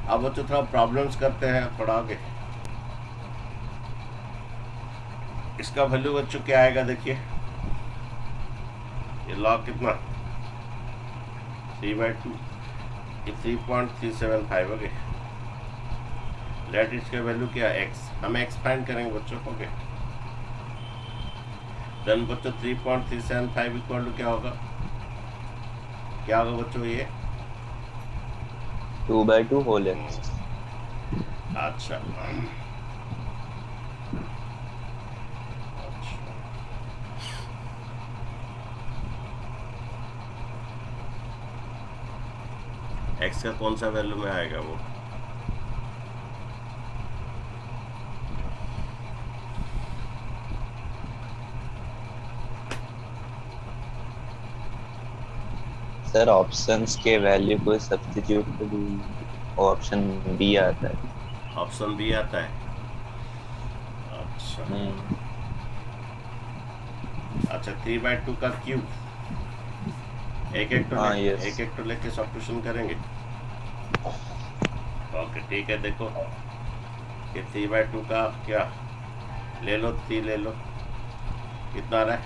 अब बच्चों थोड़ा प्रॉब्लम्स करते हैं, पढ़ाओगे। इसका वैल्यू बच्चों क्या आएगा, देखिए ये लॉग कितना 3/2, ये 3.375। ओके, लेट इसका वैल्यू क्या है x, हमें एक्सपेंड करेंगे बच्चों। ओके देन बच्चों 3.375 इक्वल टू क्या होगा, क्या होगा बच्चों ये 2/2 होल x। अच्छा x का कौन सा वैल्यू में आएगा वो, सर ऑप्शंस के वैल्यू को सब्स्टिट्यूट कर ऑप्शन बी आता है। ऑप्शन बी आता है। अच्छा अच्छा 3/2 का क्यूब, एक एक हाँ, yes. तो लेके सब्स्टिट्यूशन करेंगे। ओके ठीक है, देखो कि 3/2 का क्या ले लो, 3 ले लो, कितना आ रहा है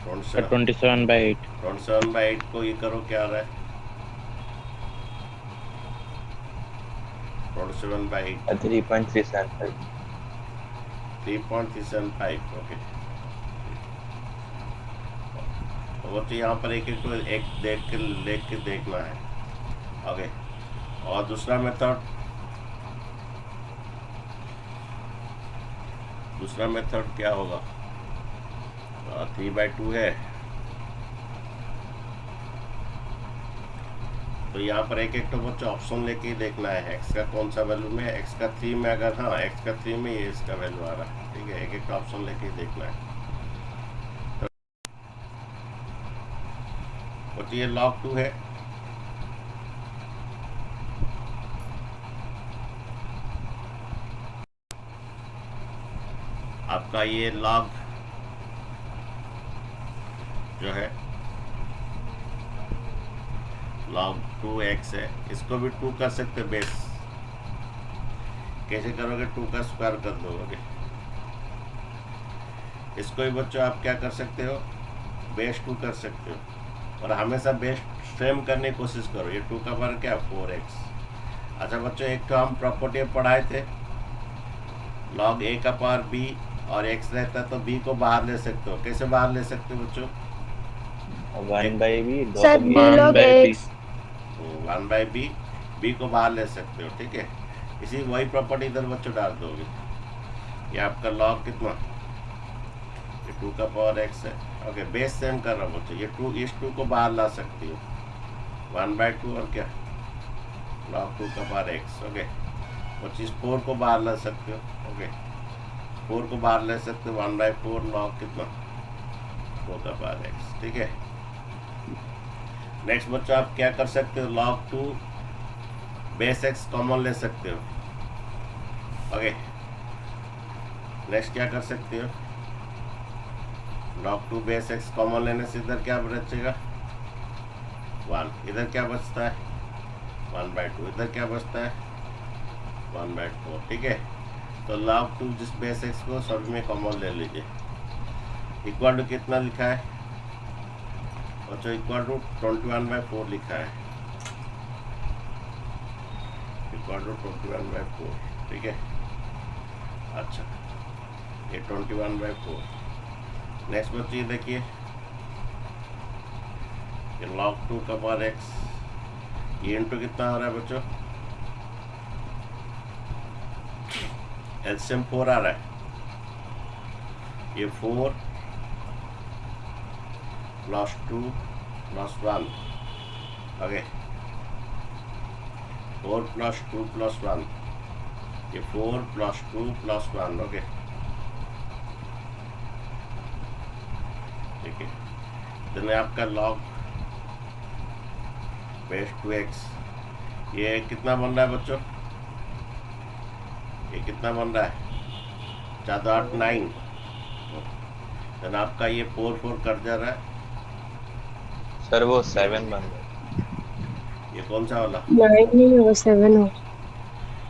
27/8। 27/8 को ये करो, क्या आ रहा है 27/8 3.375। 3.375। ओके वो तो यहाँ पर एक एक को एक देख के देखना है। ओके और दूसरा मेथड क्या होगा, 3/2 है तो यहाँ पर एक एक तो बच्चा ऑप्शन लेके ही देखना है x का कौन सा वैल्यू में, x का 3 में, अगर हाँ x का 3 में ये इसका वैल्यू आ रहा है, ठीक है, एक एक ऑप्शन लेके ही देखना है। तो ये log 2 है, आपका ये log जो है log 2x है, इसको भी 2 कर सकते हैं बेस, कैसे करोगे 2 का स्क्वायर कर दोगे, इसको भी बच्चों आप क्या कर सकते हो बेस 2 कर सकते हो, और हमेशा बेस सेम करने की कोशिश करो। ये 2 का पावर क्या 4x। अच्छा बच्चों एक तो हम प्रॉपर्टी पढ़ाए थे log a का पावर b और x रहता है तो b को बाहर ले सकते हो, कैसे बाहर ले सकते हो बच्चों 1/b sir b log ax 1/b, b को बाहर ले सकते हो, ठीक है, इसी वही प्रॉपर्टी इधर बच्चों डाल दोगे। ये आपका log कितना, ये 2 का पावर x है। ओके बेस सेम कर रहा हूँ बच्चों, ये 2 इस 2 को बाहर ला सकती हो 1/2 और क्या log 2 का पावर x। ओके 4 को बाहर ला सकते हो, ओके 4 को बाहर ले सकते हो 1/4 log कितना 2 का पावर x, ठीक है। नेक्स्ट बच्चों आप क्या कर सकते हो log 2 बेस x कॉमन ले सकते हो। ओके नेक्स्ट क्या कर सकते हो log 2 बेस x कॉमन लेने से इधर क्या बचेगा 1, इधर क्या बचता है 1/2, इधर क्या बचता है 1/4, ठीक है। तो log 2 जिस बेस x को सभी में कॉमन ले लीजिए, इक्वल टू कितना लिखा है बच्चों, इक्वल टू 21/4 लिखा है, इक्वल टू 21/4, ठीक है। अच्छा ये 21/4। नेक्स्ट बच्चे देखिए ये log 2 का पावर x, ये इंटू कितना आ रहा है बच्चों एलसीएम 4 आ रहा है, ये 4 + 2 + 1, ओके 4 + 2 + 1, ये 4 + 2 + 1, ओके ठीक है। then आपका log बेस 2x, ये कितना बन रहा है बच्चों, ये कितना बन रहा है 4 8 9, then आपका ये 4 4 कट जा रहा है सर वो 7 बन गया। ये कौन सा वाला 9 नहीं होगा 7 हो,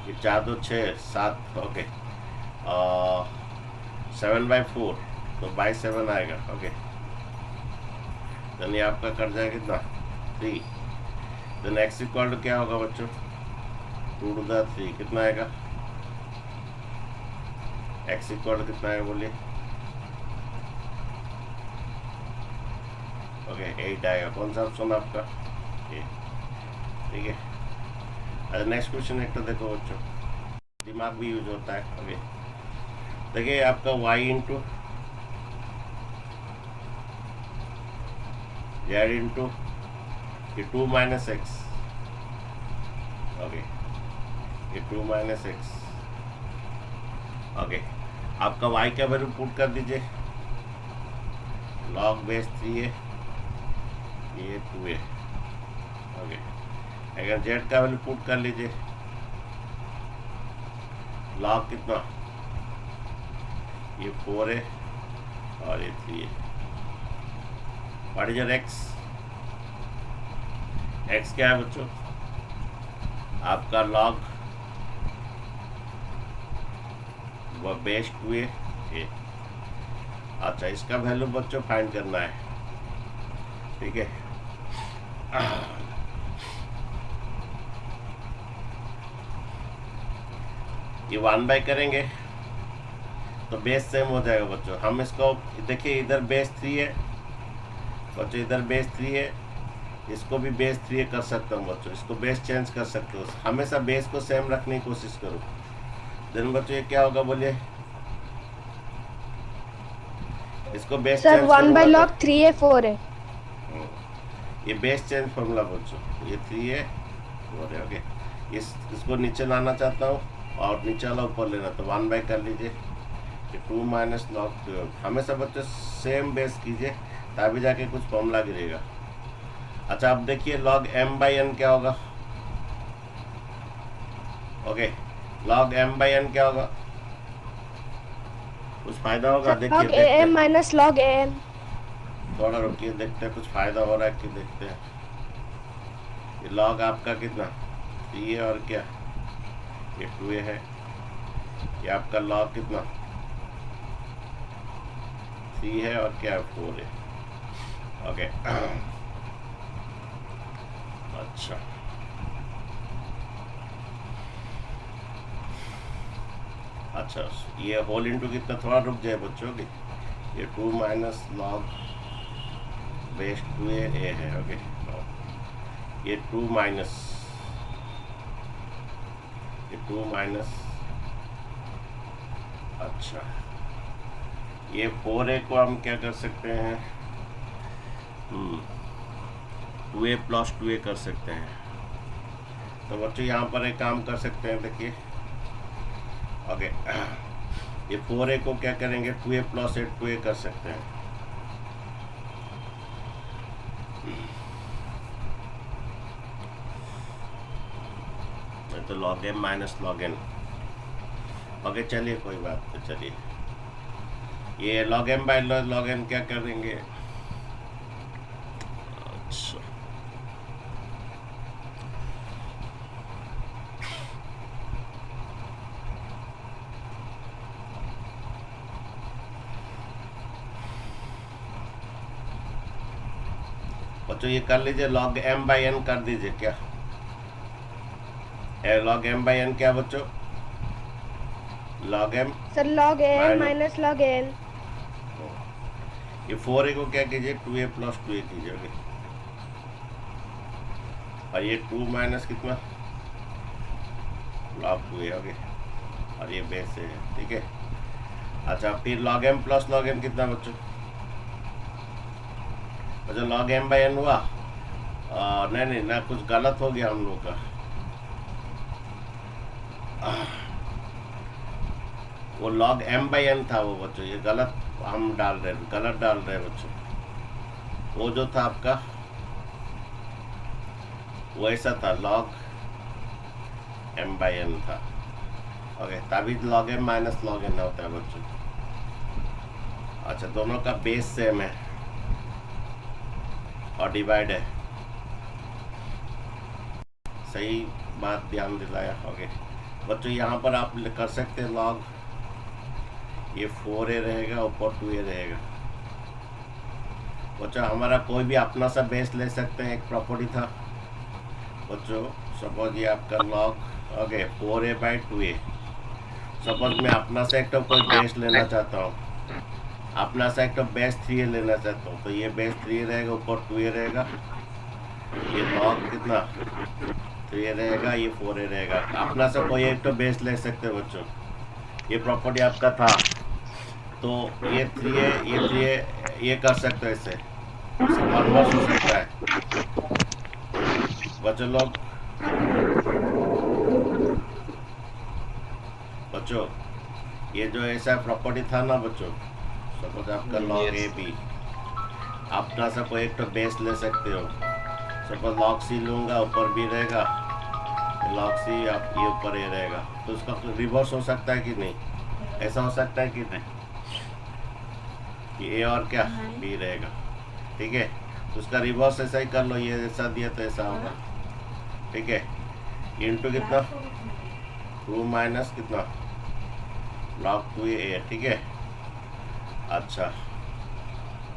ये 4 2 6 7, ओके 7/4 तो 7 आएगा, ओके देन ये आपका कट जाएगा कितना 3, देन x इक्वल टू क्या होगा बच्चों 2 to the 3 कितना आएगा एक्स इक्वल कितना है बोलिए? ओके 8 आएगा। कौन सा ऑप्शन आपका? ये, ठीक है। अच्छा नेक्स्ट क्वेश्चन एक तो देखो बच्चों, दिमाग भी यूज होता है। ओके देखिए आपका y इंटू जेड इंटू ये 2 माइनस एक्स। ओके ये 2 माइनस एक्स। ओके आपका y का वैल्यू पुट कर दीजिए, लॉग बेस 3 है, ये 2 है। ओके अगर z का वैल्यू पुट कर लीजिए, लॉग कितना, ये 4 है और ये 3 है। What is your x? x क्या है बच्चों? आपका लॉग वो बेस 2 है ये। अच्छा इसका वैल्यू बच्चों फाइंड करना है, ठीक है। ये 1 बाय करेंगे तो बेस सेम हो जाएगा बच्चों। हम इसको देखिए, इधर बेस 3 है बच्चों, इधर बेस 3 है, इसको भी बेस 3 कर सकता हूँ बच्चों, इसको बेस चेंज कर सकते हो। हमेशा बेस को सेम रखने की कोशिश करो। देन बच्चों ये क्या होगा बोलिए? इसको बेस सर चेंज 1 बाय करूंगा लॉग 3 है 4 है। ये बेस चेंज फॉर्मूला बच्चों, ये 3 है 4 है। ओके इसको नीचे लाना चाहता हूँ और नीचे वाला ऊपर लेना, तो 1 बाय कर लीजिए, ये 2 माइनस लॉग 2। हमेशा बच्चों सेम बेस कीजिए तभी जाके कुछ फॉर्मूला गिरेगा। अच्छा अब देखिए लॉग m बाई n क्या होगा? Okay log m by n क्या होगा? कुछ फायदा होगा? देखिए log am minus log am। थोड़ा रुकिए, देखते हैं कुछ फायदा हो रहा है कि देखते हैं। ये लॉग आपका कितना 3 है और क्या ये 2 है। ये आपका लॉग कितना 3 है और क्या 4 है। ओके अच्छा अच्छा ये होल इंटू कितना, थोड़ा रुक जाए बच्चों की, ये 2 माइनस लॉग बेस 2 ए है। ओके ये 2 माइनस ये 2 माइनस, अच्छा ये 4a को हम क्या कर सकते हैं, 2a प्लस 2a कर सकते हैं। तो बच्चों यहाँ पर एक काम कर सकते हैं, देखिए ओके ये 4a को क्या करेंगे 2a प्लस 2a कर सकते हैं। तो log m minus log n। Okay चलिए कोई बात नहीं, चलिए ये log m by log n क्या करेंगे। अच्छा बच्चों ये कर लीजिए, log m बाई n कर दीजिए। क्या है log m बाई n? क्या बच्चों log m sir log am minus log n। ये 4a को क्या कीजिए 2a प्लस 2a कीजिए। ओके और ये 2 माइनस कितना log 2a। ओके और ये बेस है, ठीक है। अच्छा फिर log m plus log n कितना बच्चों? अच्छा log m बाई n हुआ। नहीं ना, कुछ गलत हो गया हम लोग का। वो log m बाई n था वो बच्चों, ये गलत हम गलत डाल रहे हैं बच्चों। वो जो था आपका वो ऐसा था, log m बाई n था। ओके तभी log m minus log n होता है बच्चों। अच्छा दोनों का बेस सेम है और डिवाइड है, सही बात ध्यान दिलाया। ओके बच्चों यहाँ पर आप कर सकते हैं log, ये 4a रहेगा ऊपर 2a रहेगा। बच्चों हमारा कोई भी अपना सा बेस ले सकते हैं, एक प्रॉपर्टी था बच्चों। सपोज ये आपका log okay 4a by 2a। Suppose मैं अपना से एक तो कोई बेस लेना चाहता हूँ, अपना से एक तो बेस 3 लेना चाहता हूँ, तो ये बेस 3 रहेगा, ऊपर 2 रहेगा, ये लॉग कितना 3 रहेगा, ये 4 रहेगा। अपना से कोई एक तो बेस ले सकते हो बच्चों, ये प्रॉपर्टी आपका था, तो ये 3 है, ये 3 है, ये कर सकते हो, इससे कन्वर्स हो सकता है बच्चों। लोग बच्चों ये जो ऐसा प्रॉपर्टी था ना बच्चों, सपोज आपका लॉग ए बी, अपना सा कोई एक तो बेस ले सकते हो, सपोज लॉग सी लूँगा, ऊपर बी रहेगा, लॉग सी आप ये ऊपर ए रहेगा, तो उसका रिवर्स हो सकता है कि नहीं, ऐसा हो सकता है कि नहीं, ये ए और क्या बी रहेगा, ठीक है। तो उसका रिवर्स ऐसा ही कर लो, ये ऐसा दिया तो ऐसा होगा, ठीक है। इंटू कितना 2 माइनस कितना लॉग 2 ए, ठीक है। अच्छा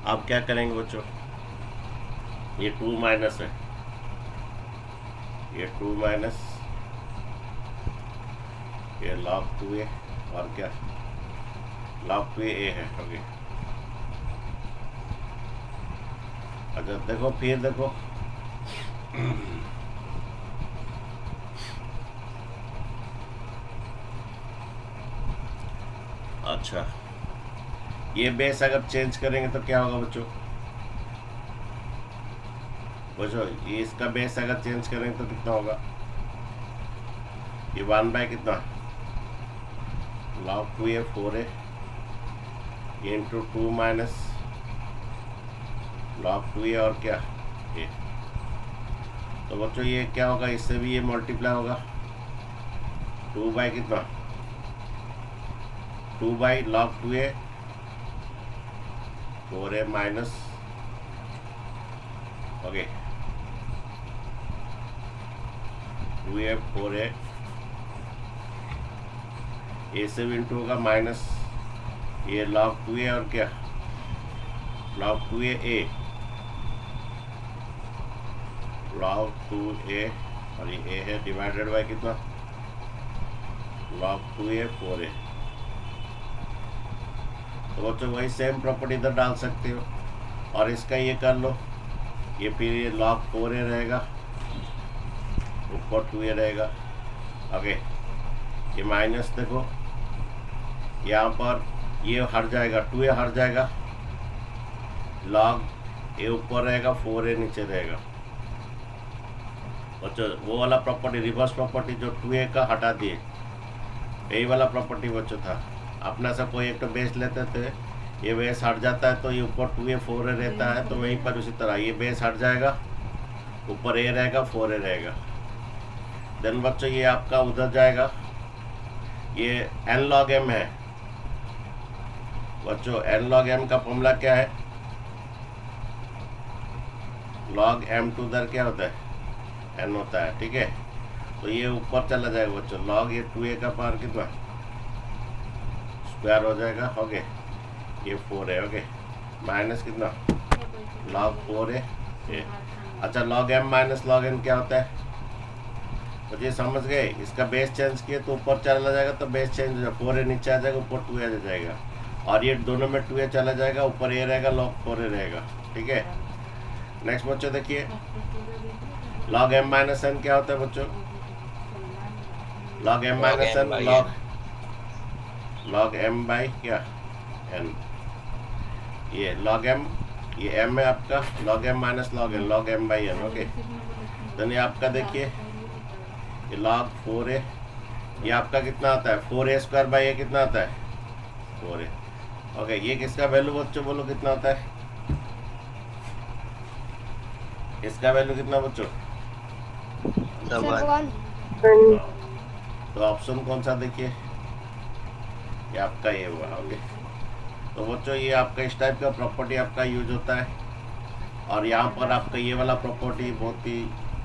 अब क्या करेंगे बच्चों, ये 2 माइनस है, ये 2 माइनस ये लॉग 2 ए और क्या लॉग 2 ए है, ओके। अच्छा देखो फिर देखो अच्छा ये बेस अगर चेंज करेंगे तो क्या होगा बच्चों, ये इसका बेस अगर चेंज करेंगे तो कितना होगा, ये 1 बाय कितना लॉग 2 ए 4 है, ये इंटू 2 माइनस लॉग 2 ए और क्या ए। तो बच्चों ये क्या होगा, इससे भी ये मल्टीप्लाई होगा, 2 बाय कितना 2 by log 2 A 4 A minus, okay 2 ए 4 ए से भी इंटू होगा माइनस ये लॉग 2 ए और क्या लॉग 2 ए लॉग 2 ए और ये ए है डिवाइडेड बाय कितना लॉग 2 ए 4 ए। तो बच्चों वही सेम प्रॉपर्टी इधर डाल सकते हो और इसका ये कर लो, ये फिर ये लॉग 4 ए रहेगा, ऊपर 2 ए रहेगा, ओके। ये माइनस देखो यहाँ पर ये हट जाएगा, 2 ए हट जाएगा, लॉग ए ऊपर रहेगा, 4 ए नीचे रहेगा। बच्चों वो वाला प्रॉपर्टी रिवर्स प्रॉपर्टी जो 2 ए का हटा दिए, यही वाला प्रॉपर्टी बच्चों था। अपना सा कोई एक तो बेस लेते थे, ये बेस हट जाता है तो ये ऊपर 2 ए 4 ए रहता है, तो वहीं पर उसी तरह ये बेस हट जाएगा, ऊपर ए रहेगा, 4 ए रहेगा। देन बच्चों ये आपका उधर जाएगा, ये n log m है बच्चों। n log m का फॉर्मूला क्या है, log m टू उधर क्या होता है n होता है, ठीक है। तो ये ऊपर चला जाएगा बच्चों, log ये 2 ए का पावर कितना स्क्वायर हो जाएगा, ओके। ये 4 है, ओके, माइनस कितना log 4 है। अच्छा log m minus log n क्या होता है, तो ये समझ गए। इसका बेस चेंज किए तो ऊपर चला जाएगा, तो बेस चेंज हो जाएगा, 4 ए नीचे आ जाएगा, ऊपर 2 ए आ जाएगा, और ये दोनों में 2 ए चला जाएगा, ऊपर ए रहेगा, log 4 ए रहेगा, ठीक है। नेक्स्ट बच्चों देखिए log m माइनस n क्या होता है बच्चों, log m minus n log m by क्या n, ये log m ये m है आपका, log m minus log m by n, okay. तो ये आपका देखिए ये log 4 है, ये आपका कितना आता है 4 ए स्क्वायर बाई ए कितना आता है 4 ए, ओके। ये किसका वैल्यू बच्चों बोलो कितना होता है, इसका वैल्यू कितना बच्चों, तो ऑप्शन कौन सा देखिए, ये आपका ये हुआ, ओके। तो बच्चों ये आपका इस टाइप का प्रॉपर्टी आपका यूज होता है, और यहाँ पर आपका ये वाला प्रॉपर्टी बहुत ही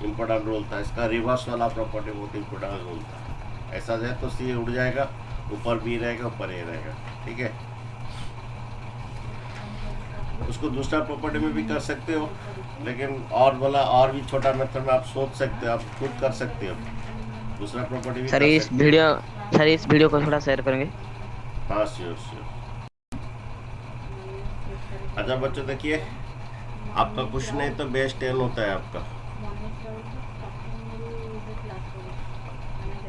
इम्पोर्टेंट रोल था, इसका रिवर्स वाला प्रॉपर्टी बहुत ही इम्पोर्टेंट रोल था। ऐसा जाए तो सी उड़ जाएगा, ऊपर बी रहेगा, ऊपर ए रहेगा, ठीक है। उसको दूसरा प्रॉपर्टी में भी कर सकते हो, लेकिन और वाला और भी छोटा मेथड में आप सोच सकते हो, आप खुद कर सकते हो दूसरा प्रॉपर्टी भी। सर सर इस वीडियो को थोड़ा शेयर करेंगे। हाँ श्योर श्योर। अच्छा बच्चों देखिए, आपका कुछ नहीं तो बेस 10 होता है आपका।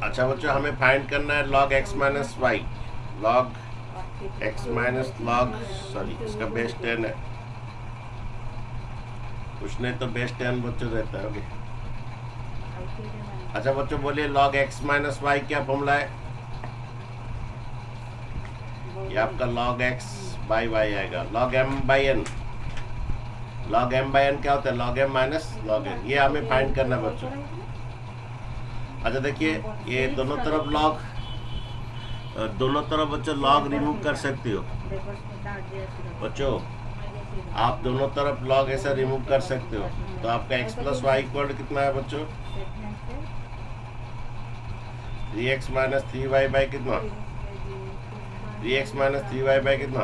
अच्छा बच्चों, हमें फाइंड करना है log x minus Y, log x minus log sorry इसका बेस 10 है, कुछ नहीं तो बेस 10 बच्चों रहता है। ओके अच्छा बच्चों बोलिए log x माइनस वाई क्या फॉर्मूला है? ये आपका log x बाई वाई आएगा, log m by n। log m by n क्या होता है? log m minus log n। ये हमें फाइंड करना है बच्चों। अच्छा देखिए, ये दोनों तरफ बच्चों log रिमूव कर सकते हो बच्चों, आप दोनों तरफ log ऐसा रिमूव कर सकते हो। तो आपका x प्लस वाई इक्वल कितना है बच्चों? 3x माइनस 3y बाई कितना? 3x माइनस 3y बाई कितना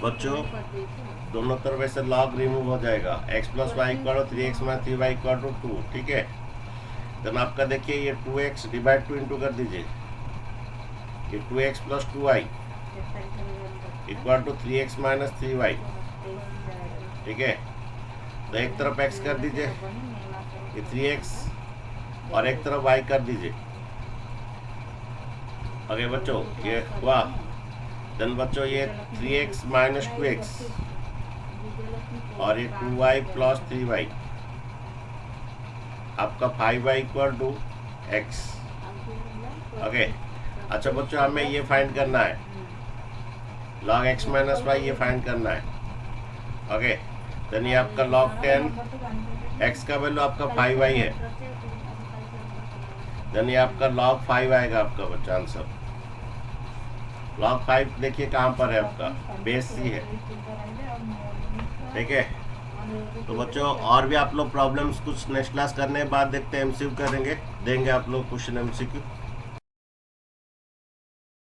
बच्चों? दोनों तरफ ऐसे log रिमूव हो जाएगा। x plus Y equal 3x minus 3y equal to 2, ठीक है। देन आपका देखिए ये 2x डिवाइड 2 इंटू कर दीजिए, ये 2x plus 2y equal to 3x minus 3y, ठीक है। तो एक तरफ x कर दीजिए, ये 3x, और एक तरफ y कर दीजिए। ओके बच्चों ये हुआ। देन बच्चों ये 3x माइनस 2x और ये 2y प्लस 3y, आपका 5y equal to x। Okay अच्छा बच्चों, हमें ये फाइंड करना है log x माइनस वाई, ये फाइंड करना है। ओके देन ये आपका log 10, x का वैल्यू आपका 5y है। देन ये आपका log 5 आएगा आपका बच्चा आंसर। log 5 देखिए कहाँ पर है आपका, बेस सी है, ठीक है। तो बच्चों और भी आप लोग प्रॉब्लम्स कुछ नेक्स्ट क्लास करने के बाद देखते हैं, एमसीक्यू करेंगे, देंगे आप लोग क्वेश्चन एमसीक्यू।